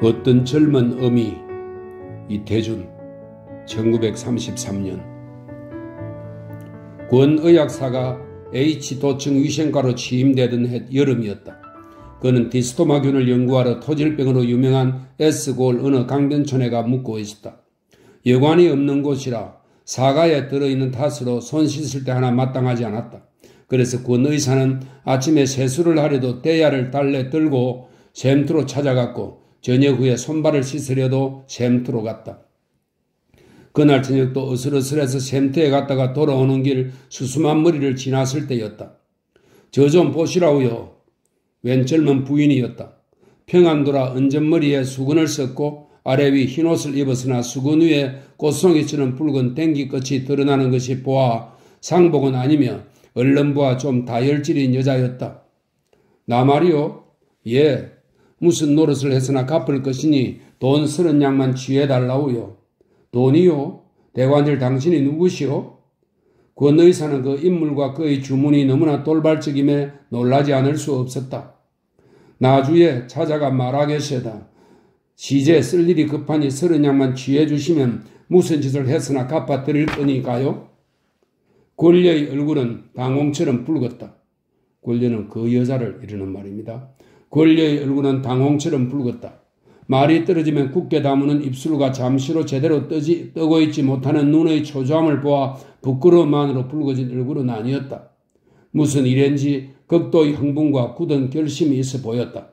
어떤 젊은 어미 이태준 1933년 권의학사가 H도층 위생과로 취임되던 해 여름이었다. 그는 디스토마균을 연구하러 토질병으로 유명한 S골 어느 강변촌에가 묵고 있었다. 여관이 없는 곳이라 사가에 들어있는 탓으로 손 씻을 때 하나 마땅하지 않았다. 그래서 권 의사는 아침에 세수를 하려도 대야를 달래 들고 샘터로 찾아갔고 저녁 후에 손발을 씻으려도 샘터로 갔다. 그날 저녁도 어슬어슬해서 샘터에 갔다가 돌아오는 길 수수한 머리를 지났을 때였다. 저 좀 보시라우요. 웬 젊은 부인이었다. 평안도라 은전머리에 수건을 썼고 아래 위 흰옷을 입었으나 수건 위에 꽃송이처럼 붉은 댕기 끝이 드러나는 것이 보아 상복은 아니며 얼른보아 좀 다혈질인 여자였다. 나 말이요? 예. 무슨 노릇을 했으나 갚을 것이니 돈 30냥만 취해달라우요. 돈이요? 대관절 당신이 누구시오? 권 의사는 그 인물과 그의 주문이 너무나 돌발적임에 놀라지 않을 수 없었다. 나주에 찾아가 말하겠소이다. 시제 쓸 일이 급하니 30냥만 취해주시면 무슨 짓을 했으나 갚아드릴 거니까요? 권녀의 얼굴은 당홍처럼 붉었다. 권녀는 그 여자를 이르는 말입니다. 권녀의 얼굴은 당홍처럼 붉었다. 말이 떨어지면 굳게 다무는 입술과 잠시로 제대로 뜨고 있지 못하는 눈의 초조함을 보아 부끄러움만으로 붉어진 얼굴은 아니었다. 무슨 일인지 극도의 흥분과 굳은 결심이 있어 보였다.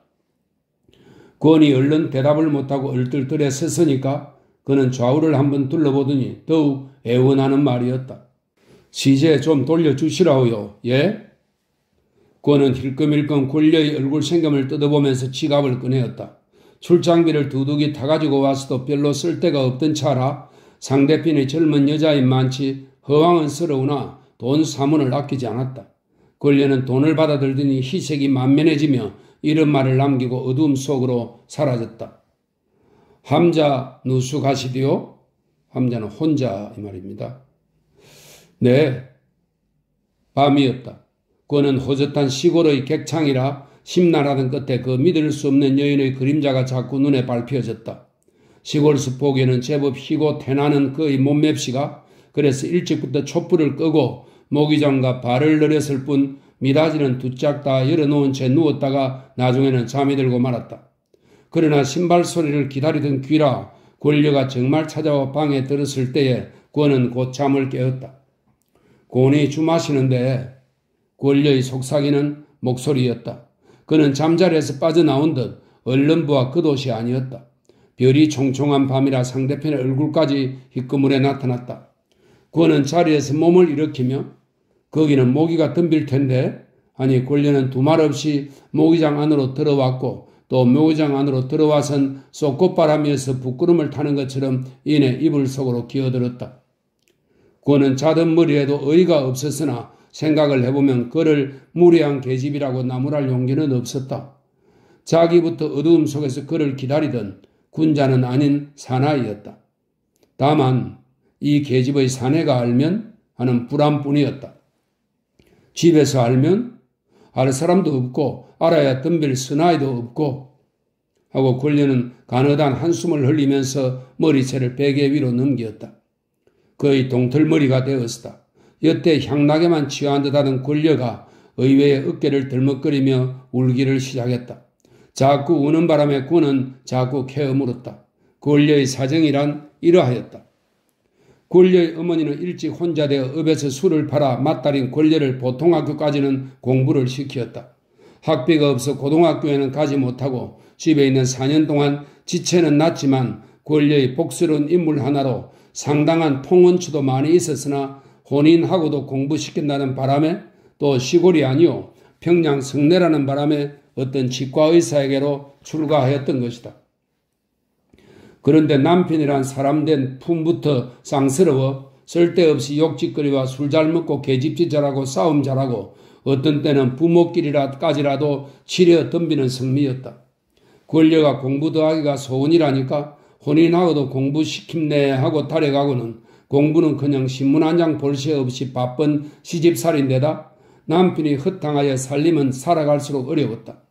권이 얼른 대답을 못하고 얼떨떨해 섰으니까 그는 좌우를 한번 둘러보더니 더욱 애원하는 말이었다. 시제 좀 돌려주시라오요. 예? 권은 힐끔힐끔 권녀의 얼굴 생감을 뜯어보면서 지갑을 꺼내었다. 출장비를 두둑이 타가지고 와서도 별로 쓸데가 없던 차라 상대편의 젊은 여자인 많지 허황은스러우나 돈 사문을 아끼지 않았다. 권녀는 돈을 받아들더니 희색이 만면해지며 이런 말을 남기고 어두움 속으로 사라졌다. 함자 누수 가시디요? 함자는 혼자 이 말입니다. 네, 밤이었다. 그는 호젓한 시골의 객창이라 심란하던 끝에 그 믿을 수 없는 여인의 그림자가 자꾸 눈에 밟혀졌다. 시골 숲속에는 제법 희고 태나는 그의 몸맵시가 그래서 일찍부터 촛불을 끄고 모기장과 발을 내렸을 뿐 미닫이는 두짝 다 열어놓은 채 누웠다가 나중에는 잠이 들고 말았다. 그러나 신발 소리를 기다리던 귀라 권녀가 정말 찾아와 방에 들었을 때에 권은 곧 잠을 깨었다. 곤이 주마시는데 권녀의 속삭이는 목소리였다. 그는 잠자리에서 빠져나온 듯 얼른 보아 그 도시 아니었다. 별이 총총한 밤이라 상대편의 얼굴까지 희끄물에 나타났다. 권은 자리에서 몸을 일으키며 거기는 모기가 덤빌 텐데 아니 권녀는 두말 없이 모기장 안으로 들어왔고 또 모기장 안으로 들어와선 쏙꽃바람이어서 부끄럼을 타는 것처럼 이내 이불 속으로 기어들었다. 권은 자던 머리에도 의의가 없었으나 생각을 해보면 그를 무례한 계집이라고 나무랄 용기는 없었다. 자기부터 어두움 속에서 그를 기다리던 군자는 아닌 사나이였다. 다만 이 계집의 사내가 알면 하는 불안뿐이었다. 집에서 알면 알 사람도 없고 알아야 덤빌 사나이도 없고 하고 권녀는 가느단 한숨을 흘리면서 머리채를 베개 위로 넘겼다. 그의 동틀머리가 되었다. 여태 향락에만 취한 듯하던 권녀가 의외의 어깨를 들먹거리며 울기를 시작했다. 자꾸 우는 바람에 권은 자꾸 캐어 물었다. 권녀의 사정이란 이러하였다. 권녀의 어머니는 일찍 혼자 되어 읍에서 술을 팔아 맞달인 권녀를 보통학교까지는 공부를 시키었다. 학비가 없어 고등학교에는 가지 못하고 집에 있는 4년 동안 지체는 났지만 권녀의 복스러운 인물 하나로 상당한 통원추도 많이 있었으나 혼인하고도 공부시킨다는 바람에 또 시골이 아니오 평양 성내라는 바람에 어떤 치과의사에게로 출가하였던 것이다. 그런데 남편이란 사람된 품부터 쌍스러워 쓸데없이 욕짓거리와 술 잘 먹고 계집질 잘하고 싸움 잘하고 어떤 때는 부모끼리까지라도 치려 덤비는 성미였다. 권녀가 공부 더하기가 소원이라니까 혼인하고도 공부시킴네 하고 달려가고는 공부는 그냥 신문 한 장 볼 새 없이 바쁜 시집살인데다 남편이 허탕하여 살림은 살아갈수록 어려웠다.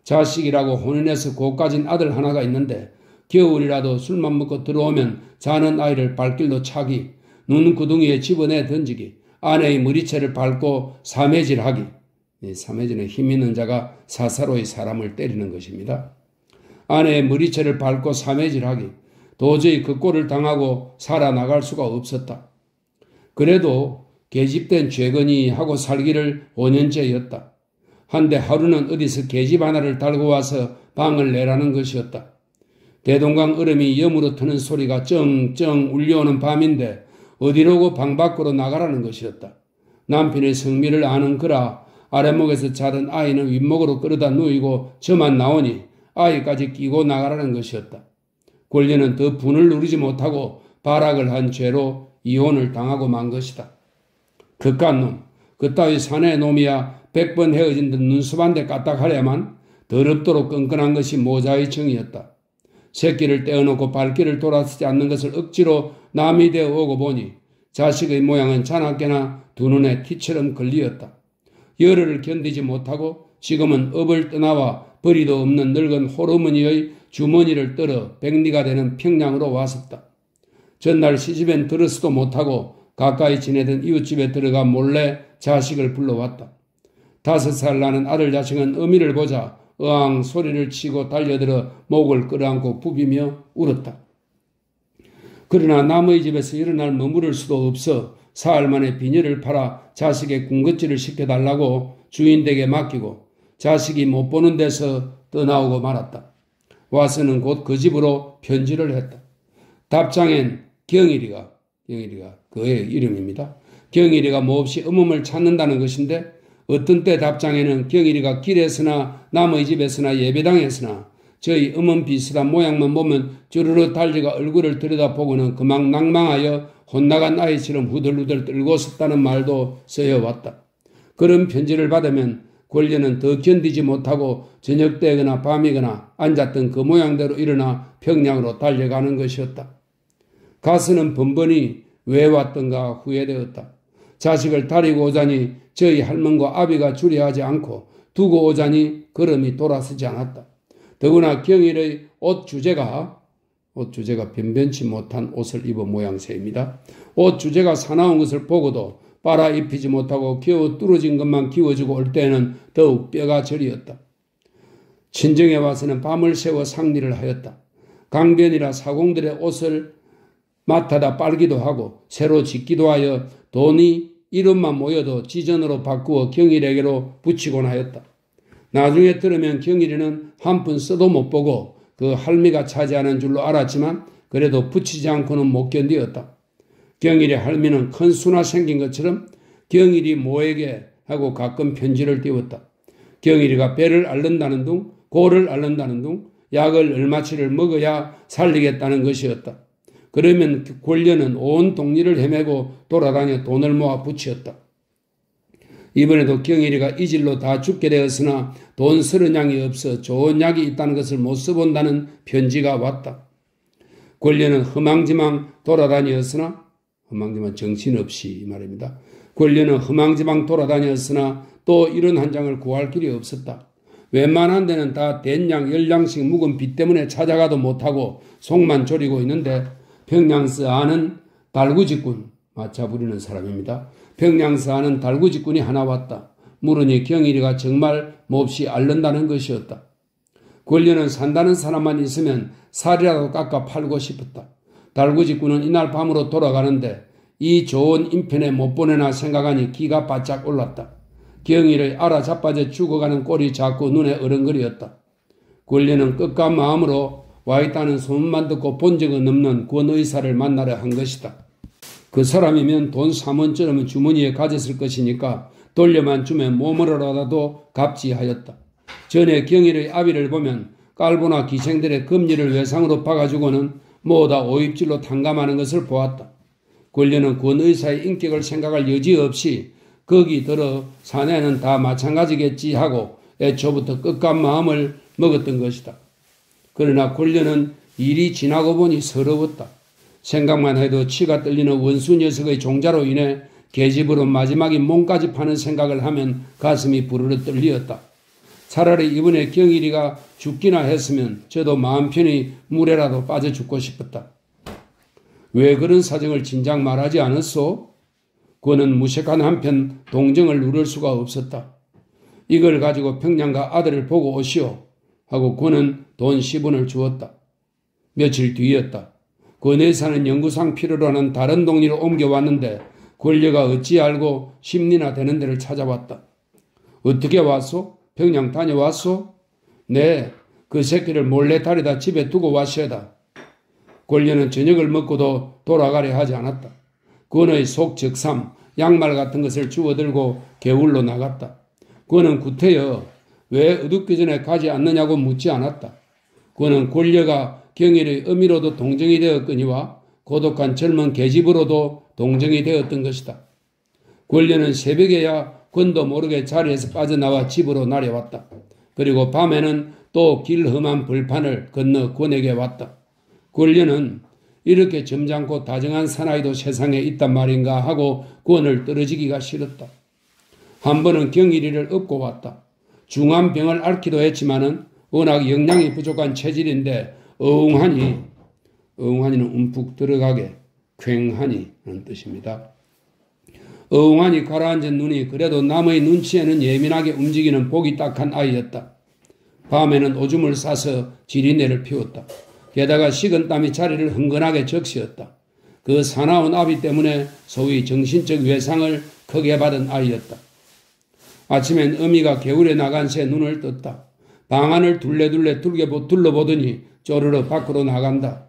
자식이라고 혼인해서 고까진 아들 하나가 있는데 겨울이라도 술만 먹고 들어오면 자는 아이를 발길로 차기, 눈 구덩이에 집어내 던지기, 아내의 머리채를 밟고 사매질하기. 사매질은 힘 있는 자가 사사로이 사람을 때리는 것입니다. 아내의 머리채를 밟고 사매질하기. 도저히 그 꼴을 당하고 살아나갈 수가 없었다. 그래도 계집된 죄건이 하고 살기를 5년째였다. 한데 하루는 어디서 계집 하나를 달고 와서 방을 내라는 것이었다. 대동강 얼음이 염으로 트는 소리가 쩡쩡 울려오는 밤인데 어디로고 방 밖으로 나가라는 것이었다. 남편의 성미를 아는 그라 아랫목에서 자던 아이는 윗목으로 끌어다 누이고 저만 나오니 아이까지 끼고 나가라는 것이었다. 권리는 더 분을 누리지 못하고 발악을 한 죄로 이혼을 당하고 만 것이다. 그깟 놈, 그따위 사내의 놈이야 100번 헤어진 듯 눈썹 한 대 까딱하려만 더럽도록 끈끈한 것이 모자의 정이었다. 새끼를 떼어놓고 발길을 돌아서지 않는 것을 억지로 남이 되어 오고 보니 자식의 모양은 자나깨나 두 눈에 티처럼 걸리었다. 열흘을 견디지 못하고 지금은 업을 떠나와 벌이도 없는 늙은 호르머니의 주머니를 떨어 백리가 되는 평양으로 왔었다. 전날 시집엔 들어서도 못하고 가까이 지내던 이웃집에 들어가 몰래 자식을 불러왔다. 5살 나는 아들 자식은 어미를 보자 으앙 소리를 치고 달려들어 목을 끌어안고 부비며 울었다. 그러나 남의 집에서 일어날 머무를 수도 없어 사흘 만에 비녀를 팔아 자식의 군것질을 시켜달라고 주인 댁에 맡기고 자식이 못 보는 데서 떠나오고 말았다. 와서는 곧 그 집으로 편지를 했다. 답장엔 경일이가 그의 이름입니다. 경일이가 몹시 음음을 찾는다는 것인데 어떤 때 답장에는 경일이가 길에서나 남의 집에서나 예배당에서나 저희 음음 비슷한 모양만 보면 쭈르르 달리가 얼굴을 들여다보고는 그만 낭망하여 혼나간 아이처럼 후들후들 떨고 섰다는 말도 쓰여왔다. 그런 편지를 받으면 권리는 더 견디지 못하고 저녁 때거나 밤이거나 앉았던 그 모양대로 일어나 평양으로 달려가는 것이었다. 가서는 번번이 왜 왔던가 후회되었다. 자식을 데리고 오자니 저희 할멈과 아비가 주리하지 않고 두고 오자니 걸음이 돌아서지 않았다. 더구나 경일의 옷 주제가 변변치 못한 옷을 입은 모양새입니다. 옷 주제가 사나운 것을 보고도 빨아 입히지 못하고 겨우 뚫어진 것만 기워주고 올 때에는 더욱 뼈가 저리었다. 친정에 와서는 밤을 새워 상리를 하였다. 강변이라 사공들의 옷을 맡아다 빨기도 하고 새로 짓기도 하여 돈이 이름만 모여도 지전으로 바꾸어 경일에게로 붙이곤 하였다. 나중에 들으면 경일이는 한 푼 써도 못 보고 그 할미가 차지하는 줄로 알았지만 그래도 붙이지 않고는 못 견디었다. 경일의 할미는 큰 수나 생긴 것처럼 경일이 모에게 하고 가끔 편지를 띄웠다. 경일이가 배를 앓는다는 둥, 고를 앓는다는 둥, 약을 얼마치를 먹어야 살리겠다는 것이었다. 그러면 권려는 온 동리를 헤매고 돌아다녀 돈을 모아 붙였다. 이번에도 경일이가 이 질로 다 죽게 되었으나 돈 30냥이 없어 좋은 약이 있다는 것을 못 써본다는 편지가 왔다. 권려는 허망지망 돌아다녔으나 허망지망 정신없이 말입니다. 권려는 허망지망 돌아다녔으나 또 이런 한 장을 구할 길이 없었다. 웬만한 데는 다 된양 10냥씩 묵은 빚 때문에 찾아가도 못하고 속만 졸이고 있는데 평양서 아는 달구직군, 마차 부리는 사람입니다. 평양서 아는 달구직군이 하나 왔다. 물으니 경일이가 정말 몹시 앓는다는 것이었다. 권려는 산다는 사람만 있으면 살이라도 깎아 팔고 싶었다. 달구직군은 이날 밤으로 돌아가는데 이 좋은 인편에 못 보내나 생각하니 기가 바짝 올랐다. 경일의 알아자빠져 죽어가는 꼴이 자꾸 눈에 어른거리었다. 권려는 끝과 마음으로 와있다는 소문만 듣고 본 적은 없는 권의사를 만나려 한 것이다. 그 사람이면 돈 3원쯤은 주머니에 가졌을 것이니까 돌려만 주면 몸으로라도 갚지 하였다. 전에 경일의 아비를 보면 깔보나 기생들의 금리를 외상으로 박아주고는 모두 오입질로 탕감하는 것을 보았다. 권려는 권의사의 인격을 생각할 여지 없이 거기 들어 사내는 다 마찬가지겠지 하고 애초부터 끝과 마음을 먹었던 것이다. 그러나 권려는 일이 지나고 보니 서러웠다. 생각만 해도 치가 떨리는 원수 녀석의 종자로 인해 계집으로 마지막에 몸까지 파는 생각을 하면 가슴이 부르르 떨리었다. 차라리 이번에 경일이가 죽기나 했으면 저도 마음 편히 물에라도 빠져 죽고 싶었다. 왜 그런 사정을 진작 말하지 않았소? 그는 무색한 한편 동정을 누릴 수가 없었다. 이걸 가지고 평양가 아들을 보고 오시오 하고 그는 돈 10원을 주었다. 며칠 뒤였다. 그네 사는 연구상 필요로 하는 다른 동리로 옮겨왔는데 권려가 어찌 알고 10리나 되는 데를 찾아왔다. 어떻게 왔소? 평양 다녀왔소? 네, 그 새끼를 몰래 다리다 집에 두고 왔어다. 권려는 저녁을 먹고도 돌아가려 하지 않았다. 그의 속 적삼, 양말 같은 것을 주워들고 개울로 나갔다. 그는 구태여 왜 어둡기 전에 가지 않느냐고 묻지 않았다. 그는 권려가 경일의 어미로도 동정이 되었거니와 고독한 젊은 계집으로도 동정이 되었던 것이다. 권려는 새벽에야 권도 모르게 자리에서 빠져나와 집으로 나려왔다. 그리고 밤에는 또 길 험한 벌판을 건너 권에게 왔다. 권려는 이렇게 점잖고 다정한 사나이도 세상에 있단 말인가 하고 권을 떨어지기가 싫었다. 한 번은 경일이를 업고 왔다. 중한 병을 앓기도 했지만은 워낙 영양이 부족한 체질인데 어흥하니는 움푹 들어가게 괭하니 하는 뜻입니다. 어흥하니 가라앉은 눈이 그래도 남의 눈치에는 예민하게 움직이는 복이 딱한 아이였다. 밤에는 오줌을 싸서 지리내를 피웠다. 게다가 식은땀이 자리를 흥건하게 적시었다. 그 사나운 아비 때문에 소위 정신적 외상을 크게 받은 아이였다. 아침엔 어미가 개울에 나간 새 눈을 떴다. 방 안을 둘레둘레 둘러보더니 쪼르르 밖으로 나간다.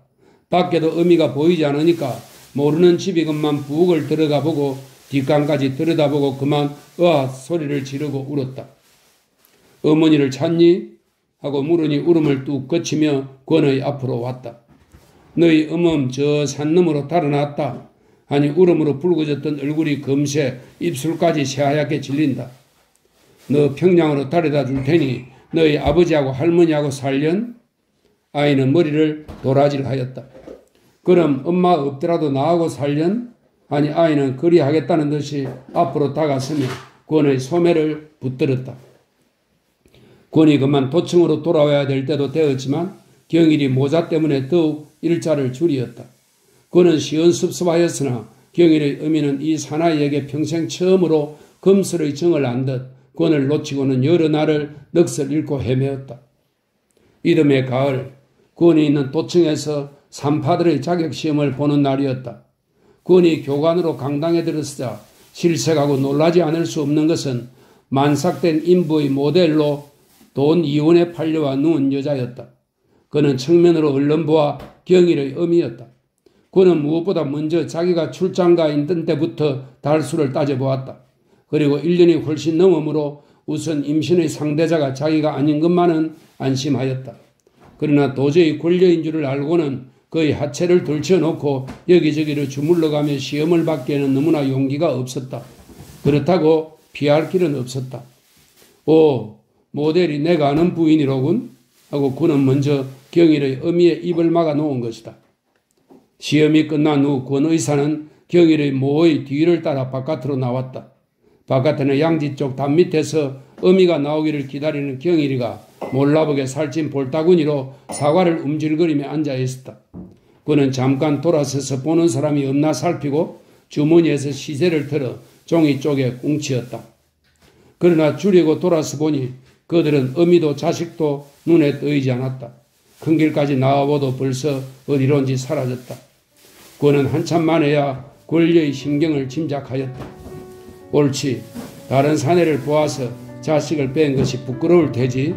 밖에도 어미가 보이지 않으니까 모르는 집이건만 부엌을 들어가 보고 뒷간까지 들여다보고 그만 으아 소리를 지르고 울었다. 어머니를 찾니? 하고 물으니 울음을 뚝 거치며 권의 앞으로 왔다. 너희 어멈 저 산 너머로 달아났다. 아니 울음으로 붉어졌던 얼굴이 금세 입술까지 새하얗게 질린다. 너 평양으로 데려다 줄 테니 너희 아버지하고 할머니하고 살련? 아이는 머리를 도라질하였다. 그럼 엄마 없더라도 나하고 살련? 아니 아이는 그리하겠다는 듯이 앞으로 다가서며 권의 소매를 붙들었다. 권이 그만 도청으로 돌아와야 될 때도 되었지만 경일이 모자 때문에 더욱 일자를 줄이었다. 권은 시원섭섭하였으나 경일의 어미는 이 사나이에게 평생 처음으로 금슬의 정을 안 듯 권을 놓치고는 여러 날을 넋을 잃고 헤매었다. 이듬해 가을 권이 있는 도청에서 산파들의 자격시험을 보는 날이었다. 권이 교관으로 강당에 들어서자 실색하고 놀라지 않을 수 없는 것은 만삭된 인부의 모델로 돈 2원에 팔려와 누운 여자였다. 그는 측면으로 얼른 보아 경일의 어미였다. 그는 무엇보다 먼저 자기가 출장가 있던 때부터 달수를 따져보았다. 그리고 1년이 훨씬 넘으므로 우선 임신의 상대자가 자기가 아닌 것만은 안심하였다. 그러나 도저히 권려인 줄을 알고는 그의 하체를 들쳐놓고 여기저기를 주물러가며 시험을 받기에는 너무나 용기가 없었다. 그렇다고 피할 길은 없었다. 오, 모델이 내가 아는 부인이로군 하고 그는 먼저 경일의 어미의 입을 막아 놓은 것이다. 시험이 끝난 후 권 의사는 경일의 모의 뒤를 따라 바깥으로 나왔다. 바깥에는 양지 쪽 담 밑에서 어미가 나오기를 기다리는 경일이가 몰라보게 살찐 볼따구니로 사과를 움찔거리며 앉아 있었다. 그는 잠깐 돌아서서 보는 사람이 없나 살피고 주머니에서 시세를 털어 종이 쪽에 꽁치었다. 그러나 줄이고 돌아서 보니 그들은 어미도 자식도 눈에 떠이지 않았다. 큰 길까지 나와보도 벌써 어디론지 사라졌다. 그는 한참 만에야 권려의 심경을 짐작하였다. 옳지, 다른 사내를 보아서 자식을 뺀 것이 부끄러울 테지.